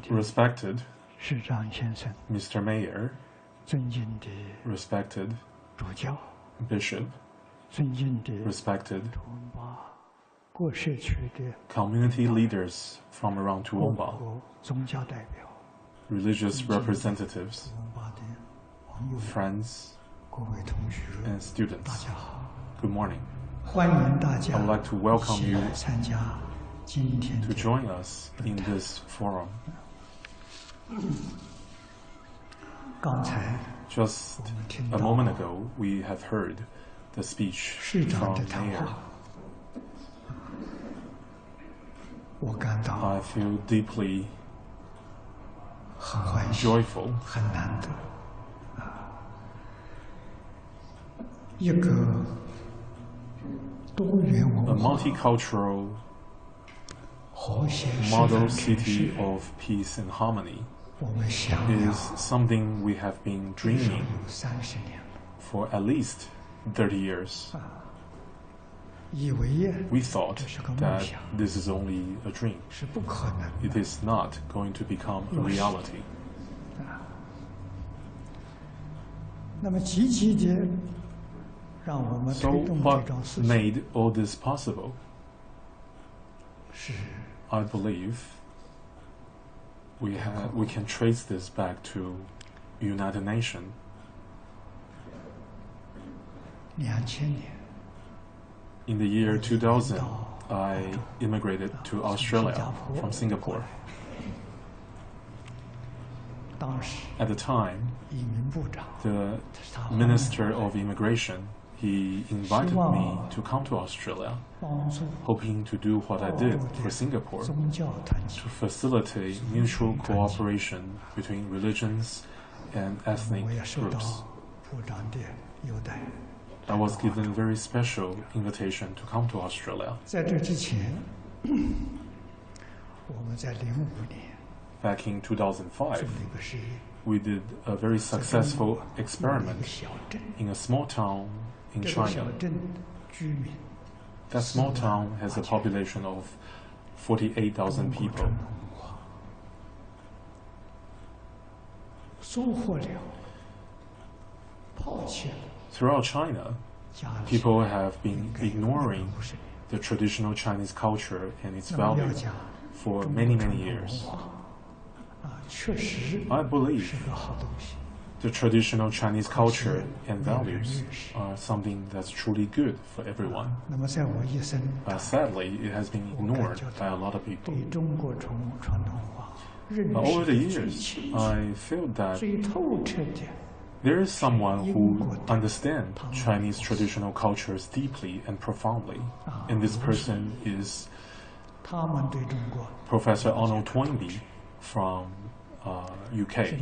Respected Mr. Mayor, respected Bishop, respected community leaders from around Toowoomba, religious representatives, friends, and students. Good morning. I would like to welcome you to join us in this forum. Just a moment ago, we have heard the speech from Mayor. I feel deeply joyful. A multicultural model city of peace and harmony is something we have been dreaming for at least 30 years. We thought that this is only a dream. It is not going to become a reality. So what made all this possible? I believe we can trace this back to United Nations. In the year 2000, I immigrated to Australia from Singapore. At the time, the Minister of Immigration, he invited me to come to Australia, hoping to do what I did for Singapore, to facilitate mutual cooperation between religions and ethnic groups. I was given a very special invitation to come to Australia. Back in 2005, we did a very successful experiment in a small town in China. That small town has a population of 48,000 people. Throughout China, people have been ignoring the traditional Chinese culture and its value for many, many years. I believe the traditional Chinese culture and values are something that's truly good for everyone. Sadly, it has been ignored by a lot of people. Over the years, I feel that there is someone who understands Chinese traditional cultures deeply and profoundly, and this person is Professor Arnold Toynbee from UK.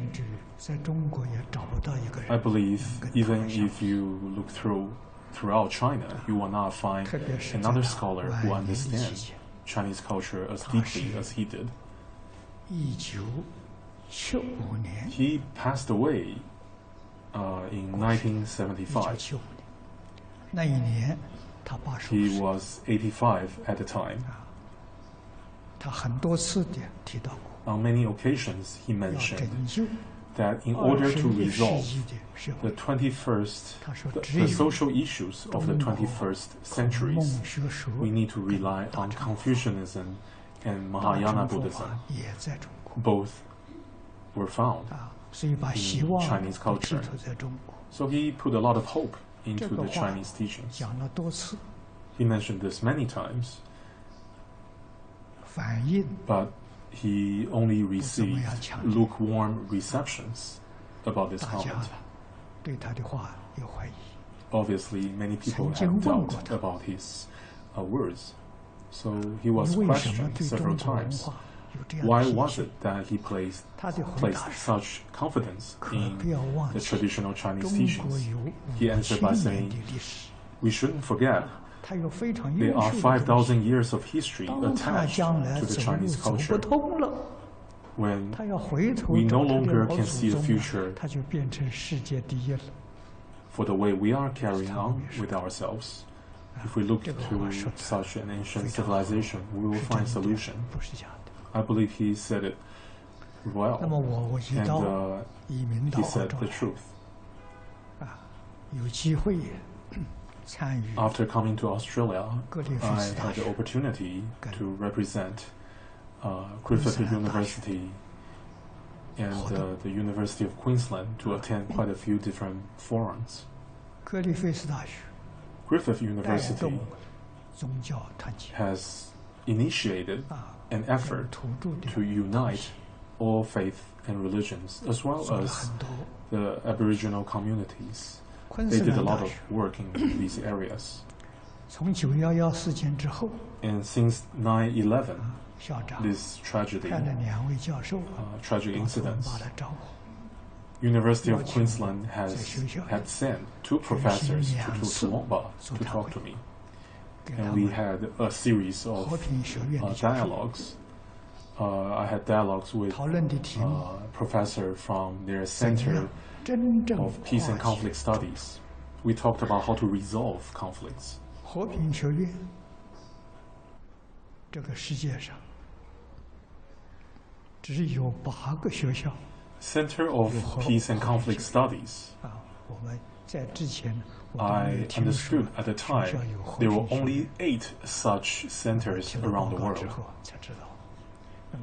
I believe even if you look throughout China, you will not find another scholar who understands Chinese culture as deeply as he did. He passed away in 1975. He was 85 at the time. On many occasions, he mentioned that in order to resolve the social issues of the 21st centuries, we need to rely on Confucianism and Mahayana Buddhism. Both were found in Chinese culture. So he put a lot of hope into the Chinese teachings. He mentioned this many times, but he only received lukewarm receptions about this comment. Obviously, many people have doubt about his words. So he was questioned several times. Why was it that he placed such confidence in the traditional Chinese teachings? He answered by saying, we shouldn't forget there are 5,000 years of history attached to the Chinese culture. When we no longer can see the future for the way we are carrying on with ourselves, if we look to such an ancient civilization, we will find a solution. I believe he said it well, and he said the truth. After coming to Australia, I had the opportunity to represent Griffith University and the University of Queensland to attend quite a few different forums. Griffith University has initiated an effort to unite all faith and religions, as well as the Aboriginal communities. They did a lot of work in these areas. And since 9/11, this tragic incidents, University of Queensland had sent 2 professors to Toowoomba to talk to me. And we had a series of dialogues. I had dialogues with a professor from their Center of Peace and Conflict Studies. We talked about how to resolve conflicts. Center of Peace and Conflict Studies. I understood at the time there were only 8 such centers around the world.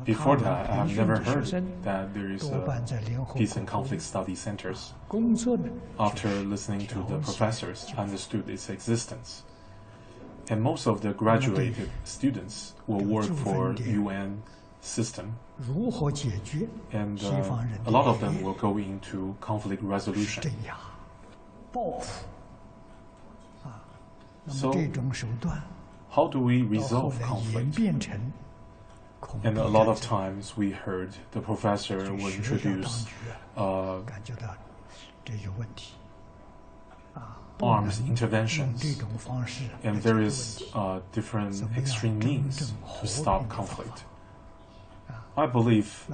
Before that, I have never heard that there is Peace and Conflict Study centers. After listening to the professors, I understood its existence. And most of the graduated students will work for UN system. And a lot of them will go into conflict resolution. So, how do we resolve conflict? And a lot of times we heard the professor will introduce arms interventions and various different extreme means to stop conflict. I believe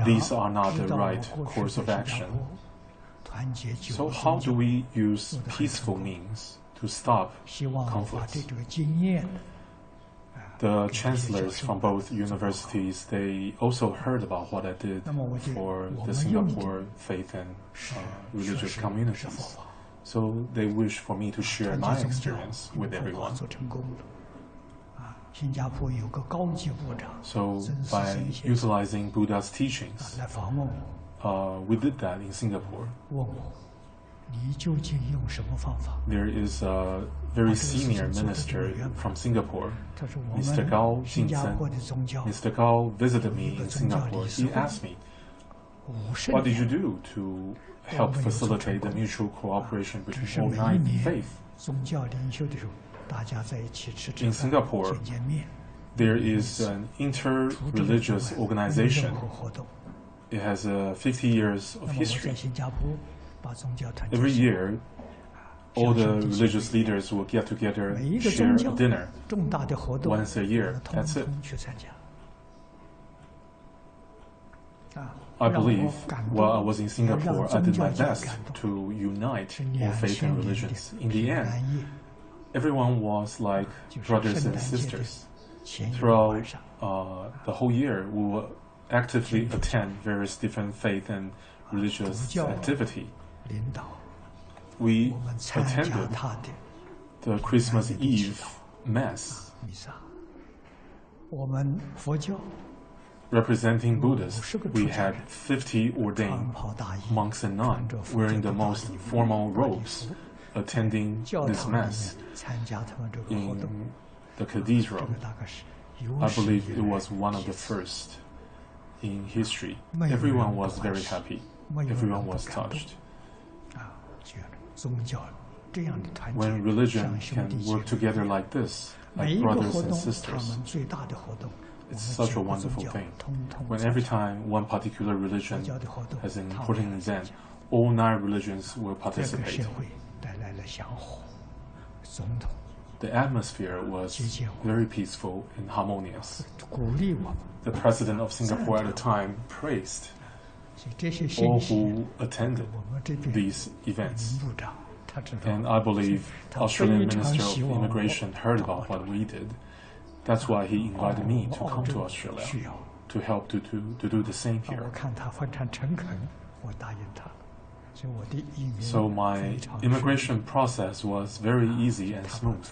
these are not the right course of action. So how do we use peaceful means to stop conflicts? The chancellors from both universities, they also heard about what I did for the Singapore faith and religious communities. So they wish for me to share my experience with everyone. So by utilizing Buddha's teachings, we did that in Singapore. There is a very senior minister from Singapore, Mr. Gao Jingzhen. Mr. Gao visited me in Singapore. He asked me, what did you do to help facilitate the mutual cooperation between all 9 faiths? In Singapore, there is an inter-religious organization. It has 50 years of history. Every year, all the religious leaders will get together and share a dinner once a year. That's it. I believe while I was in Singapore, I did my best to unite all faith and religions. In the end, everyone was like brothers and sisters. Throughout the whole year, we will actively attend various different faith and religious activity. We attended the Christmas Eve Mass. Representing Buddhists, we had 50 ordained monks and nuns wearing the most formal robes attending this Mass in the cathedral. I believe it was one of the first in history. Everyone was very happy. Everyone was touched. When religion can work together like this, like brothers and sisters, it's such a wonderful thing. When every time one particular religion has an important event, all 9 religions will participate. The atmosphere was very peaceful and harmonious. The president of Singapore at the time praised all who attended these events. And I believe Australian Minister of Immigration heard about what we did. That's why he invited me to come to Australia. to help to do the same here. So my immigration process was very easy and smooth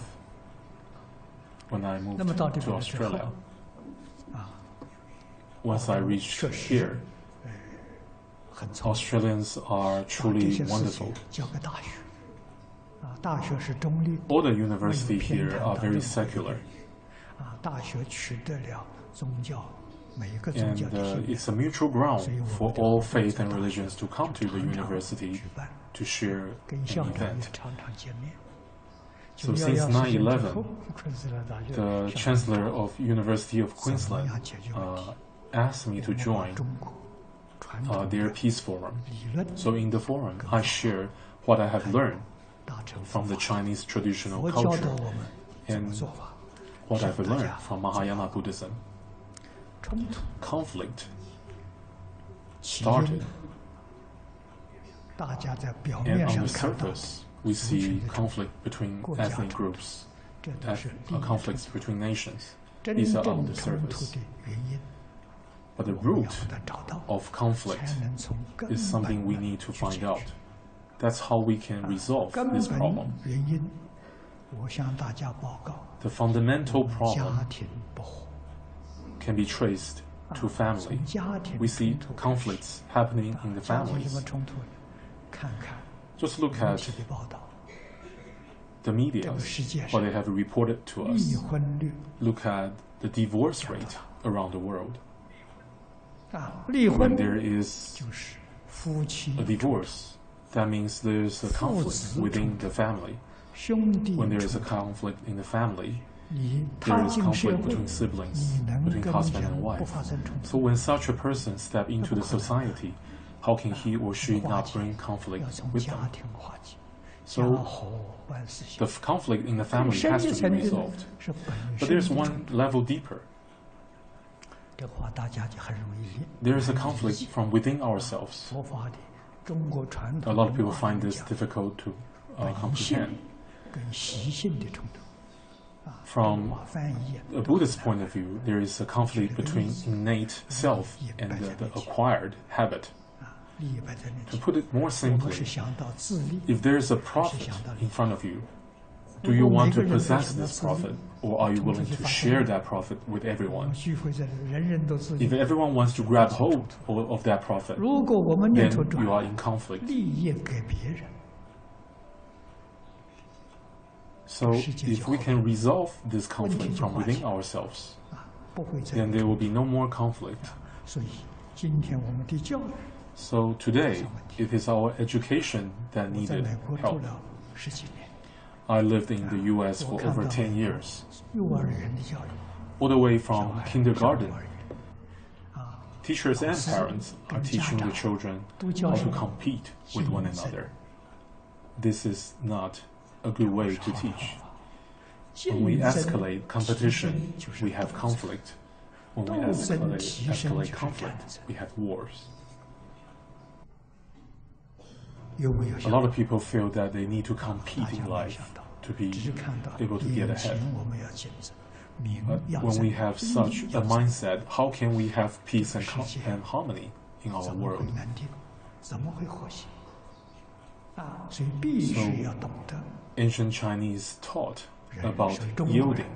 when I moved to Australia. Once I reached here, Australians are truly wonderful. All the universities here are very secular. And it's a mutual ground for all faith and religions to come to the university to share an event. So since 9/11, the Chancellor of University of Queensland asked me to join their peace forum. So in the forum, I share what I have learned from the Chinese traditional culture and what I've learned from Mahayana Buddhism. Conflict started, and on the surface, we see conflict between ethnic groups, conflicts between nations. These are on the surface. But the root of conflict is something we need to find out. That's how we can resolve this problem. The fundamental problem can be traced to family. We see conflicts happening in the families. Just look at the media, what they have reported to us. Look at the divorce rate around the world. When there is a divorce, that means there's a conflict within the family. When there is a conflict in the family, there is conflict between siblings, between husband and wife. So when such a person steps into the society, how can he or she not bring conflict with them? So the conflict in the family has to be resolved. But there's one level deeper. There is a conflict from within ourselves. A lot of people find this difficult to comprehend. From a Buddhist point of view, there is a conflict between innate self and the acquired habit. To put it more simply, if there is a profit in front of you, do you want to possess this profit, or are you willing to share that profit with everyone? If everyone wants to grab hold of that profit, then you are in conflict. So if we can resolve this conflict from within ourselves, then there will be no more conflict. So today, it is our education that needed help. I lived in the US for over 10 years, all the way from kindergarten. Teachers and parents are teaching the children how to compete with one another. This is not a good way to teach. When we escalate competition, we have conflict. When we escalate conflict, we have wars. A lot of people feel that they need to compete in life to be able to get ahead. But when we have such a mindset, how can we have peace and harmony in our world? So, ancient Chinese taught about yielding.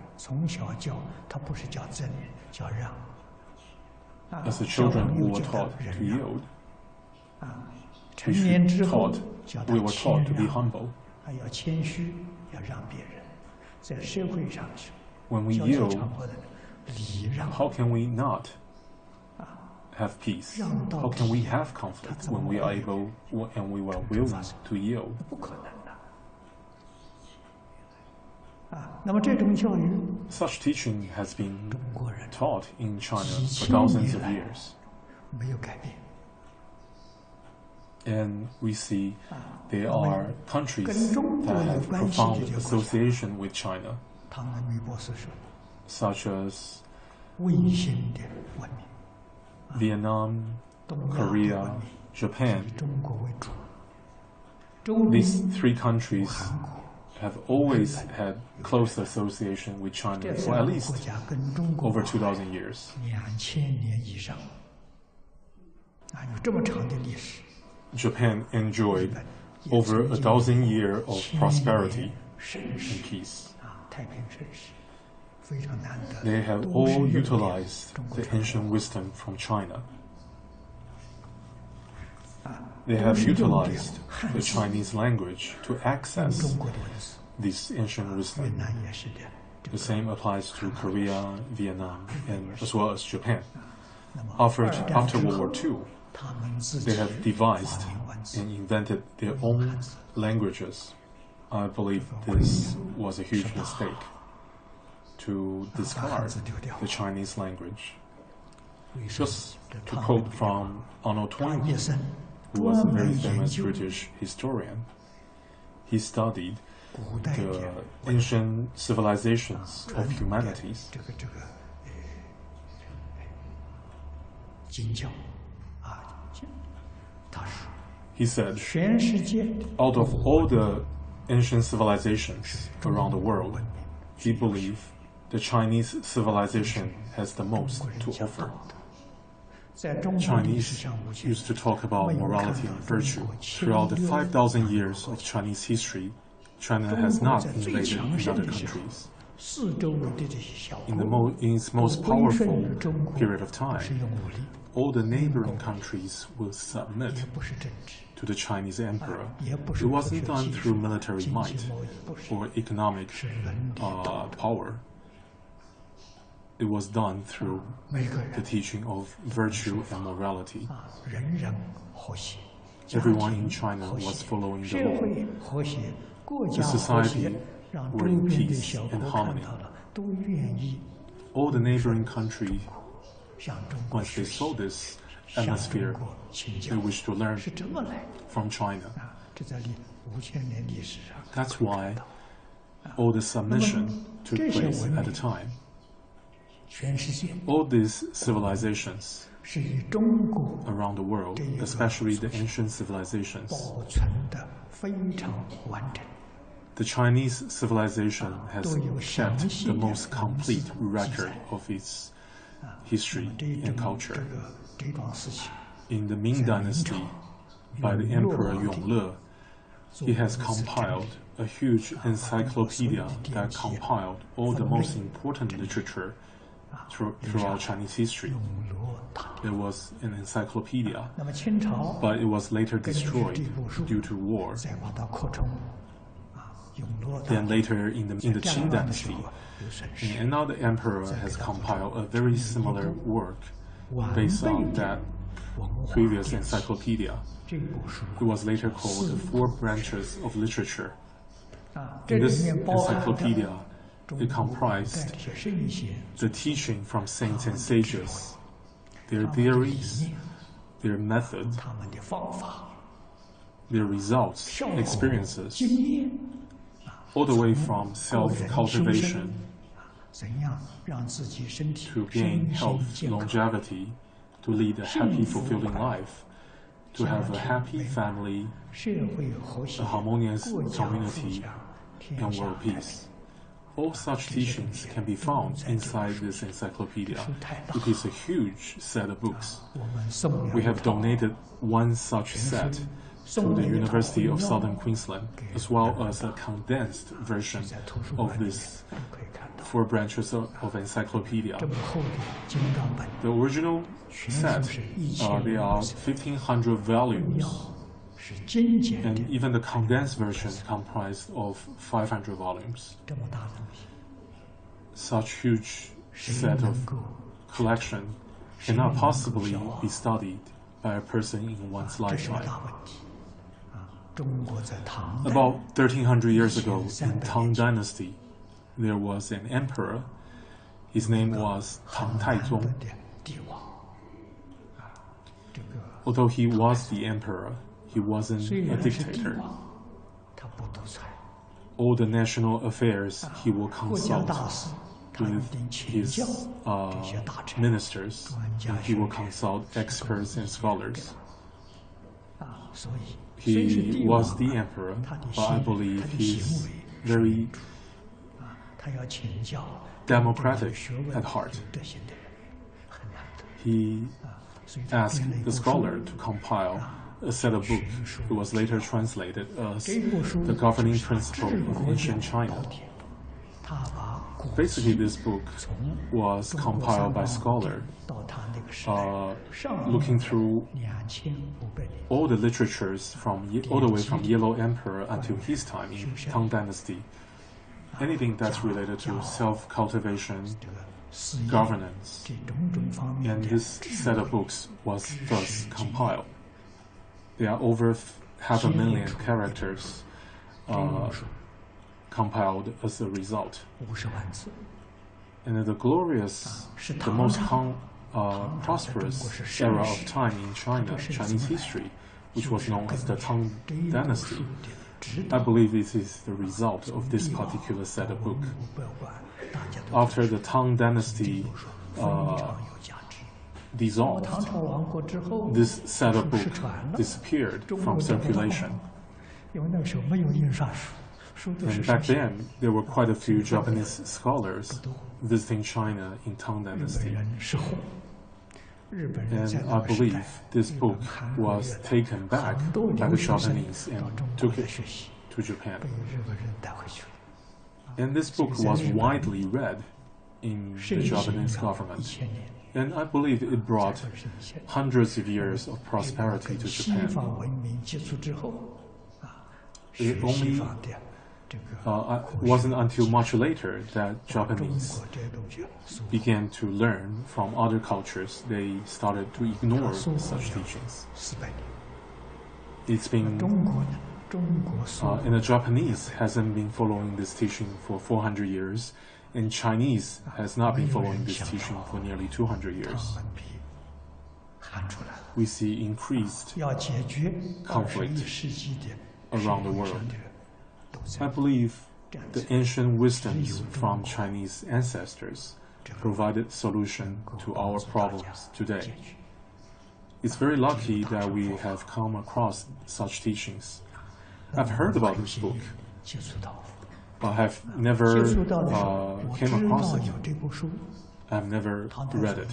As the children, we were taught to yield. We were taught to be humble. When we yield, how can we not have peace? How can we have conflict when we are able and we were willing to yield? Such teaching has been taught in China for thousands of years. And we see there are countries that have profound association with China, such as Vietnam, Korea, Japan. These three countries have always had close association with China for at least over 2,000 years. Japan enjoyed over 1,000 years of prosperity and peace. They have all utilized the ancient wisdom from China. They have utilized the Chinese language to access this ancient wisdom. The same applies to Korea, Vietnam, and as well as Japan. After World War II, they have devised and invented their own languages. I believe this was a huge mistake, to discard the Chinese language. Just to quote from Arnold Toynbee, who was a very famous British historian, he studied the ancient civilizations of humanities. He said, out of all the ancient civilizations around the world, he believed the Chinese civilization has the most to offer. Chinese used to talk about morality and virtue. Throughout the 5,000 years of Chinese history, China has not invaded in other countries. In its most powerful period of time, all the neighboring countries will submit to the Chinese emperor. It wasn't done through military might or economic power. It was done through the teaching of virtue and morality. Everyone in China was following the law. The society were in peace and harmony. All the neighboring countries, once they saw this atmosphere, they wished to learn from China. That's why all the submission took place at the time. All these civilizations around the world, especially the ancient civilizations, the Chinese civilization has kept the most complete record of its history and culture. In the Ming Dynasty, by the Emperor Yongle, he has compiled a huge encyclopedia that compiled all the most important literature throughout Chinese history. There was an encyclopedia, but it was later destroyed due to war. Then later in the Qing Dynasty, another emperor has compiled a very similar work based on that previous encyclopedia. It was later called the Four Branches of Literature. In this encyclopedia, it comprised the teaching from saints and sages, their theories, their methods, their results, experiences, all the way from self-cultivation to gain health, longevity, to lead a happy, fulfilling life, to have a happy family, a harmonious community, and world peace. All such teachings can be found inside this encyclopedia. It is a huge set of books. We have donated one such set to the University of Southern Queensland, as well as a condensed version of this Four Branches of Encyclopedia. The original set, there are 1,500 volumes, and even the condensed version comprised of 500 volumes. Such huge set of collection cannot possibly be studied by a person in one's lifetime. About 1,300 years ago, in Tang Dynasty, there was an emperor. His name was Tang Taizong. Although he was the emperor, he wasn't a dictator. All the national affairs he will consult with his ministers, and he will consult experts and scholars. He was the emperor, but I believe his very democratic at heart. He asked the scholar to compile a set of books. It was later translated as The Governing Principle of Ancient China. Basically, this book was compiled by scholars looking through all the literatures all the way from Yellow Emperor until his time in Tang Dynasty. Anything that's related to self-cultivation, governance, and this set of books was thus compiled. There are over 500,000 characters compiled as a result. And the glorious, the most prosperous era of time in China, Chinese history, which was known as the Tang Dynasty, I believe this is the result of this particular set of books. After the Tang Dynasty dissolved, this set of books disappeared from circulation. And back then, there were quite a few Japanese scholars visiting China in Tang Dynasty. And I believe this book was taken back by the Japanese and took it to Japan. And this book was widely read in the Japanese government. And I believe it brought hundreds of years of prosperity to Japan. It only wasn't until much later that Japanese began to learn from other cultures. They started to ignore such teachings. It's been, and the Japanese hasn't been following this teaching for 400 years, and Chinese has not been following this teaching for nearly 200 years. We see increased conflict around the world. I believe the ancient wisdoms from Chinese ancestors provided solution to our problems today. It's very lucky that we have come across such teachings. I've heard about this book, but have never came across it. I've never read it.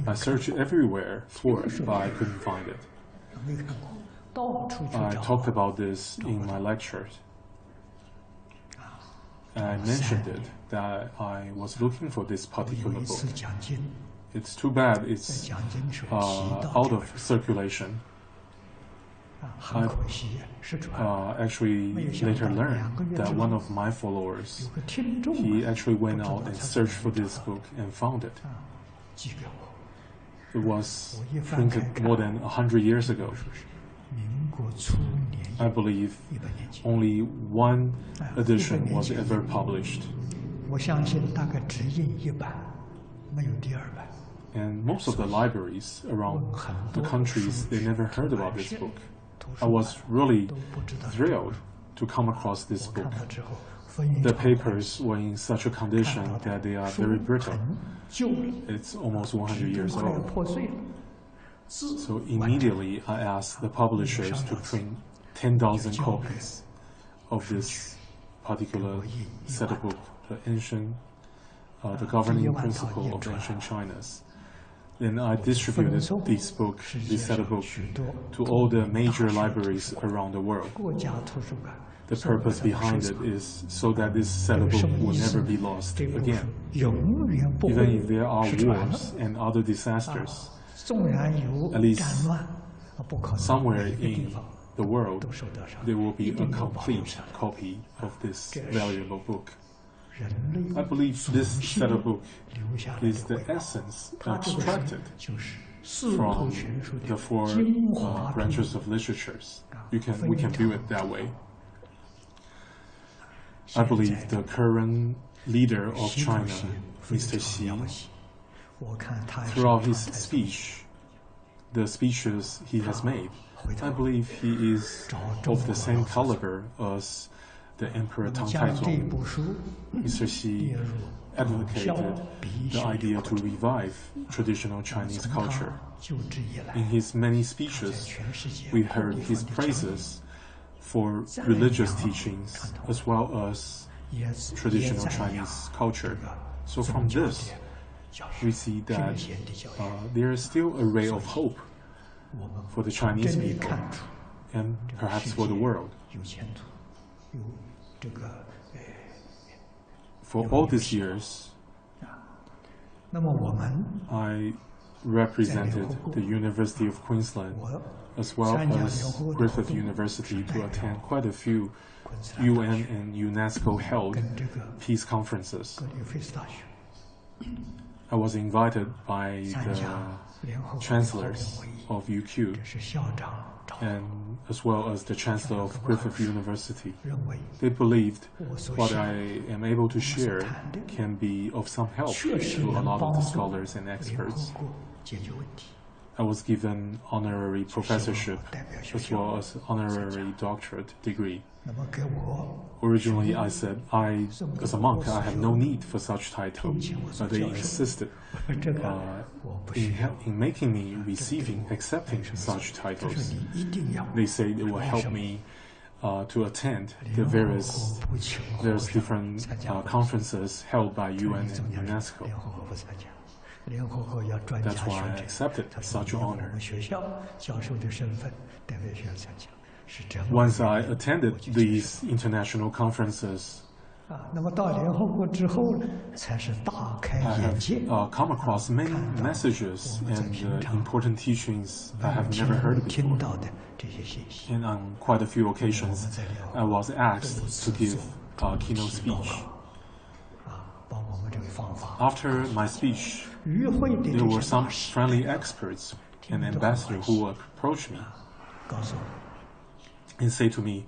I searched everywhere for it, but I couldn't find it. I talked about this in my lectures. I mentioned it, that I was looking for this particular book. It's too bad it's out of circulation. I actually later learned that one of my followers, he actually went out and searched for this book and found it. It was printed more than 100 years ago. I believe only one edition was ever published. And most of the libraries around the countries, they never heard about this book. I was really thrilled to come across this book. The papers were in such a condition that they are very brittle. It's almost 100 years old. So immediately I asked the publishers to print 10,000 copies of this particular set of books, the Governing Principle of Ancient China's. Then I distributed this set of books, to all the major libraries around the world. The purpose behind it is so that this set of books will never be lost again. Even if there are wars and other disasters, at least somewhere in the world, there will be a complete copy of this valuable book. I believe this set of books is the essence extracted from the four branches of literatures. We can view it that way. I believe the current leader of China, Mr. Xi, throughout his speech, the speeches he has made, I believe he is of the same caliber as the Emperor Tang Taizong. Mr. Xi advocated the idea to revive traditional Chinese culture. In his many speeches, we heard his praises for religious teachings as well as traditional Chinese culture. So from this, we see that there is still a ray of hope for the Chinese people and perhaps for the world. For all these years, I represented the University of Queensland as well as Griffith University to attend quite a few UN and UNESCO held peace conferences. I was invited by the chancellors of UQ and as well as the chancellor of Griffith University. They believed what I am able to share can be of some help to a lot of the scholars and experts. I was given honorary professorship as well as honorary doctorate degree. Originally, I said, as a monk, I have no need for such title, but they insisted in making me accepting such titles. They say it will help me to attend the various different conferences held by UN and UNESCO. That's why I accepted such honor. Once I attended these international conferences, I have come across many messages and important teachings I have never heard before. And on quite a few occasions, I was asked to give a keynote speech. After my speech, there were some friendly experts and ambassadors who approached me and say to me,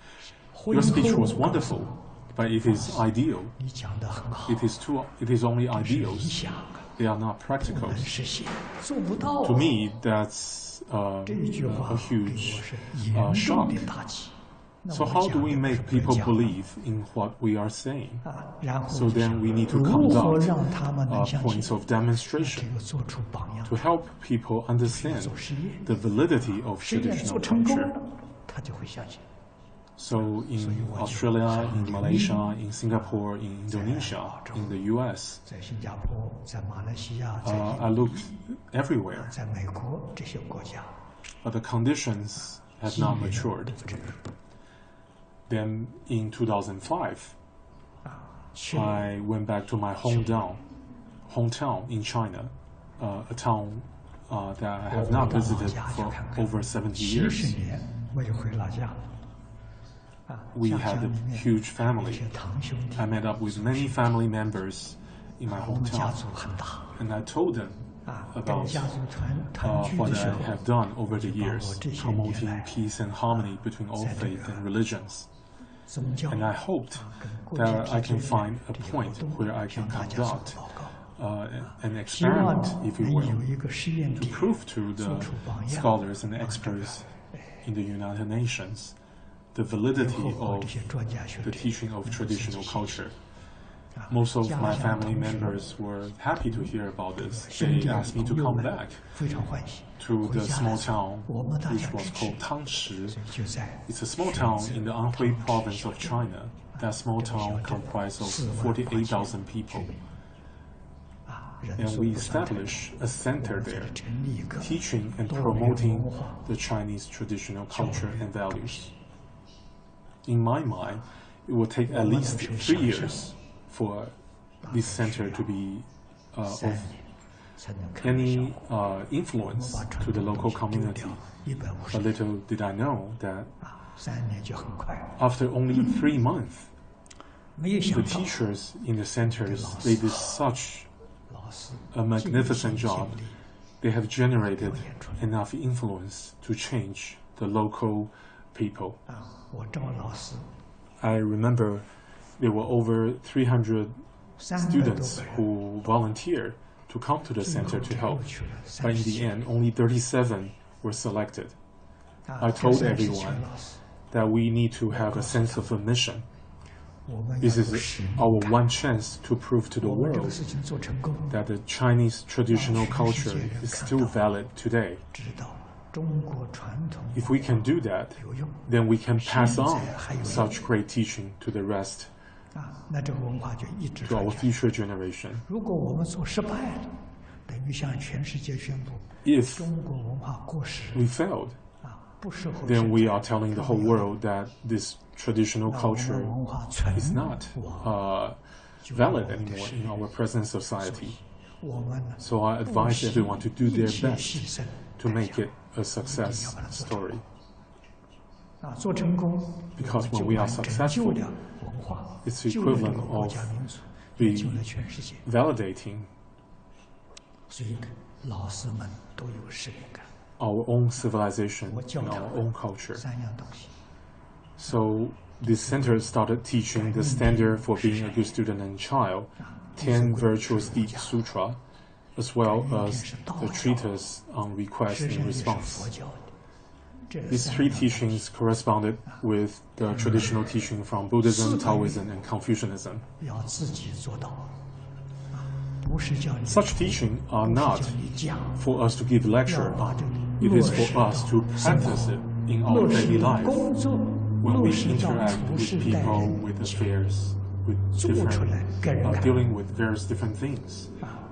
"Your speech was wonderful, but it is ideal. It is only ideals. They are not practical." To me, that's a huge shock. So how do we make people believe in what we are saying? So then we need to conduct points of demonstration to help people understand the validity of traditional culture. So in Australia, in Malaysia, in Singapore, in Indonesia, in the US, I looked everywhere, but the conditions have not matured. Then in 2005, I went back to my hometown in China, a town that I have not visited for over 70 years. We had a huge family. I met up with many family members in my hometown, and I told them about what I have done over the years, promoting peace and harmony between all faiths and religions. And I hoped that I can find a point where I can conduct an experiment, if you will, to prove to the scholars and experts in the United Nations the validity of the teaching of traditional culture. Most of my family members were happy to hear about this. They asked me to come back to the small town, which was called Tangshi. It's a small town in the Anhui province of China. That small town comprised of 48,000 people. And we established a center there, teaching and promoting the Chinese traditional culture and values. In my mind, it will take at least 3 years for this center to be of any influence to the local community. But little did I know that after only 3 months, the teachers in the centers, they did such a magnificent job. They have generated enough influence to change the local people. I remember there were over 300 students who volunteered to come to the center to help. But in the end, only 37 were selected. I told everyone that we need to have a sense of a mission. This is our one chance to prove to the world that the Chinese traditional culture is still valid today. If we can do that, then we can pass on such great teaching to the rest, to our future generation. If we failed, then we are telling the whole world that this traditional culture is not valid anymore in our present society. So I advise everyone to do their best to make it a success story. Because when we are successful, it's equivalent of validating our own civilization and our own culture. So this center started teaching the standard for being a good student and child, 10 Virtuous Deeds Sutra, as well as the treatise on request and response. These three teachings corresponded with the traditional teaching from Buddhism, Taoism, and Confucianism. Such teachings are not for us to give lecture on. It is for us to practice it in our daily life. When we interact with people, with affairs, with different, dealing with various different things,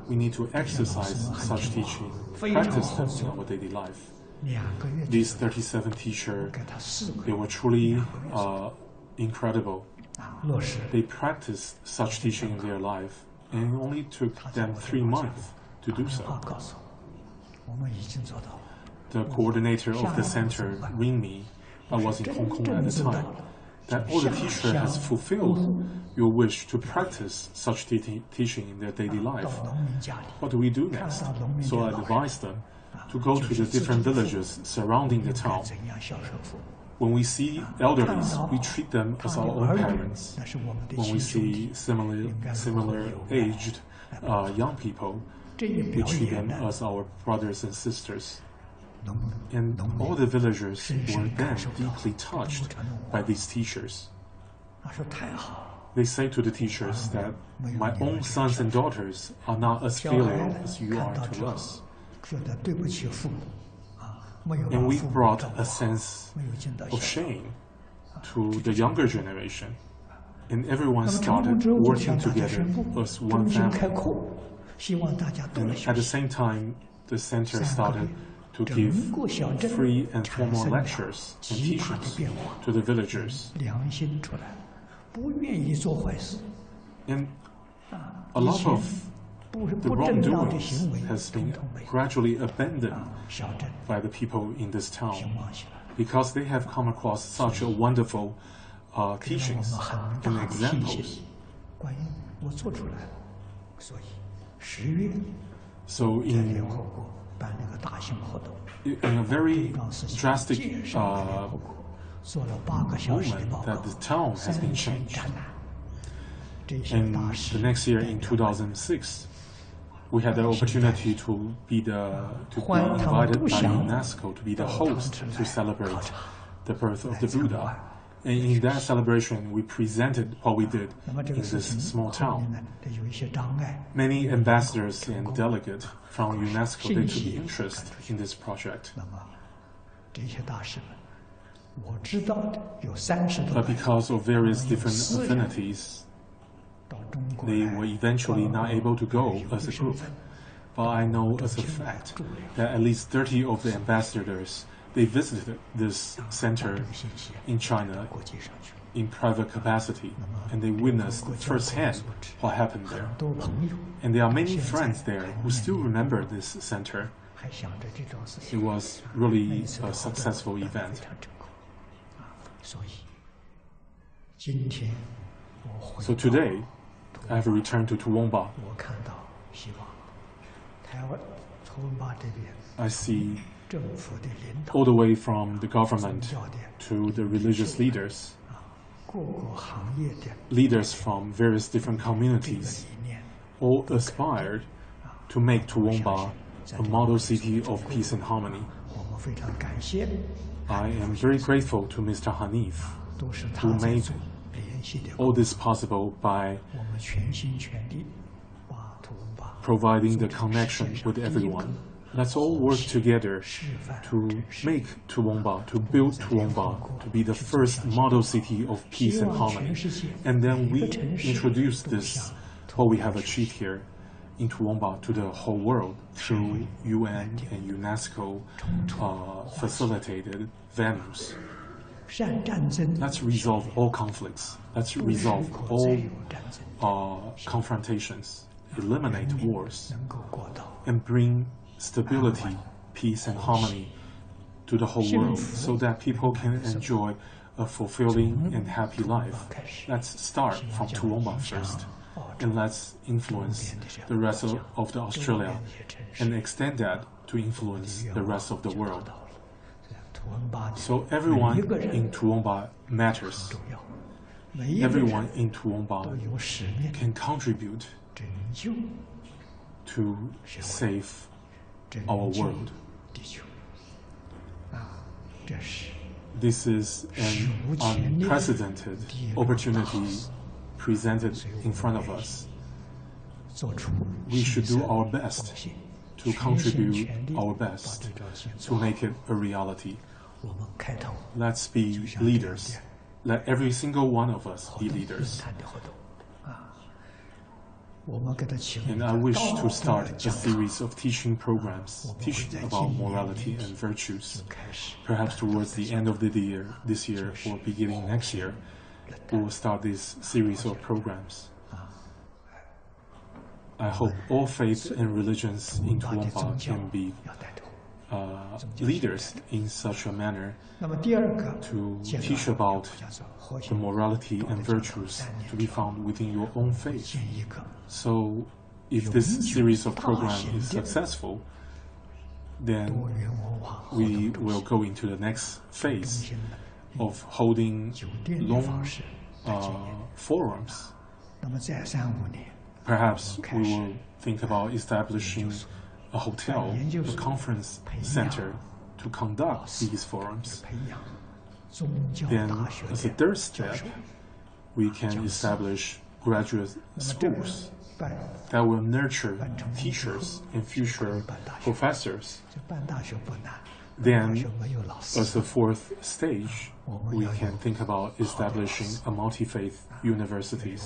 we need to exercise such teaching, practice them in our daily life. These 37 teachers, they were truly incredible. They practiced such teaching in their life, and it only took them 3 months to do so. The coordinator of the center ring me. I was in Hong Kong at the time. That all the teacher has fulfilled your wish to practice such teaching in their daily life. What do we do next? So I advised them to go to the different villages surrounding the town. When we see elderly, we treat them as our own parents. When we see similar aged young people, we treat them as our brothers and sisters. And all the villagers were then deeply touched by these teachers. They say to the teachers that my own sons and daughters are not as filial as you are to us. And we brought a sense of shame to the younger generation. And everyone started working together as one family. And at the same time, the center started to give free and formal lectures and teachings to the villagers. And a lot of the wrongdoings has been gradually abandoned by the people in this town because they have come across such a wonderful teachings and examples. So in a very drastic moment that the town has been changed. And the next year in 2006, we had the opportunity to be invited by UNESCO to be the host to celebrate the birth of the Buddha. And in that celebration, we presented what we did in this small town. Many ambassadors and delegates from UNESCO, they took interest in this project. But because of various different affinities, they were eventually not able to go as a group. But I know as a fact that at least 30 of the ambassadors, they visited this center in China in private capacity, and they witnessed firsthand what happened there. And there are many friends there who still remember this center. It was really a successful event. So today, I have returned to Toowoomba. I see all the way from the government to the religious leaders, leaders from various different communities, all aspired to make Toowoomba a model city of peace and harmony. I am very grateful to Mr. Hanif, who made all this possible by providing the connection with everyone. Let's all work together to make Toowoomba, to build Toowoomba, to be the first model city of peace and harmony. And then we introduce this, what we have achieved here in Toowoomba, to the whole world through UN and UNESCO facilitated venues. Let's resolve all conflicts. Let's resolve all confrontations, eliminate wars, and bring stability, peace, and harmony to the whole world so that people can enjoy a fulfilling and happy life. Let's start from Toowoomba first, and let's influence the rest of the Australia and extend that to influence the rest of the world. So everyone in Toowoomba matters. Everyone in Toowoomba can contribute to save our world. This is an unprecedented opportunity presented in front of us. We should do our best to contribute our best to make it a reality. Let's be leaders. Let every single one of us be leaders. And I wish to start a series of teaching programs, teaching about morality and virtues. Perhaps towards the end of this year or beginning next year, we will start this series of programs. I hope all faiths and religions in Toowoomba can be leaders in such a manner to teach about the morality and virtues to be found within your own faith. So if this series of programs is successful, then we will go into the next phase of holding long forums. Perhaps we will think about establishing a hotel, a conference center to conduct these forums. Then, as a third step, we can establish graduate schools that will nurture teachers and future professors. Then, as a fourth stage, we can think about establishing a multi-faith universities.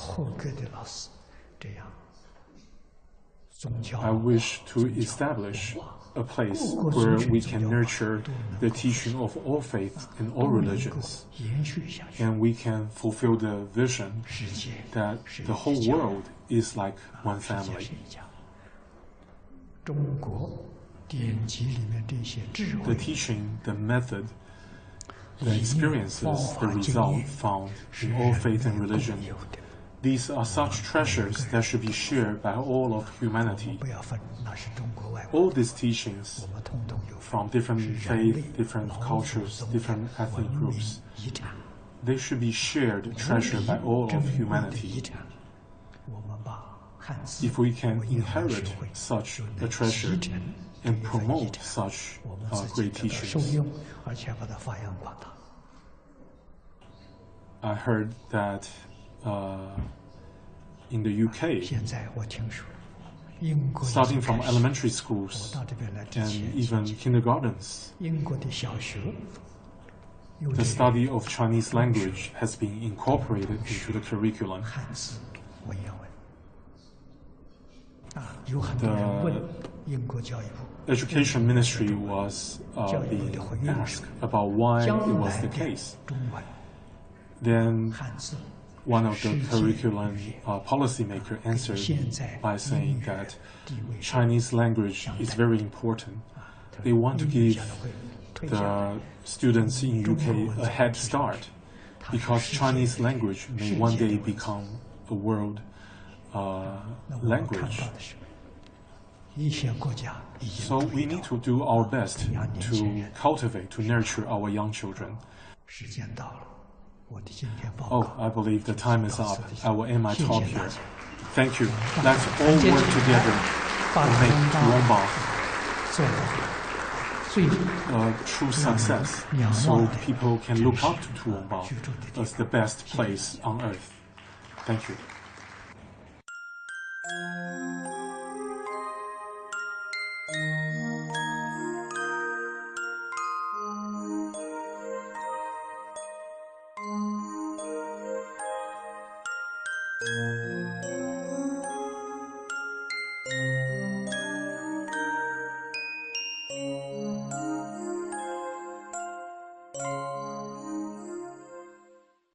I wish to establish a place where we can nurture the teaching of all faiths and all religions, and we can fulfill the vision that the whole world is like one family. The teaching, the method, the experiences, the result found in all faith and religion, these are such treasures that should be shared by all of humanity. All these teachings from different faiths, different cultures, different ethnic groups, they should be shared, treasured by all of humanity. If we can inherit such a treasure and promote such great teachings. I heard that in the UK, starting from elementary schools and even kindergartens, the study of Chinese language has been incorporated into the curriculum. The Education Ministry was being asked about why it was the case. Then one of the curriculum policymakers answered by saying that Chinese language is very important. They want to give the students in UK a head start because Chinese language may one day become a world language. So we need to do our best to cultivate, to nurture our young children. Oh, I believe the time is up. I will end my talk here. Thank you. Let's all work together to make Toowoomba a true success so people can look up to Toowoomba as the best place on earth. Thank you.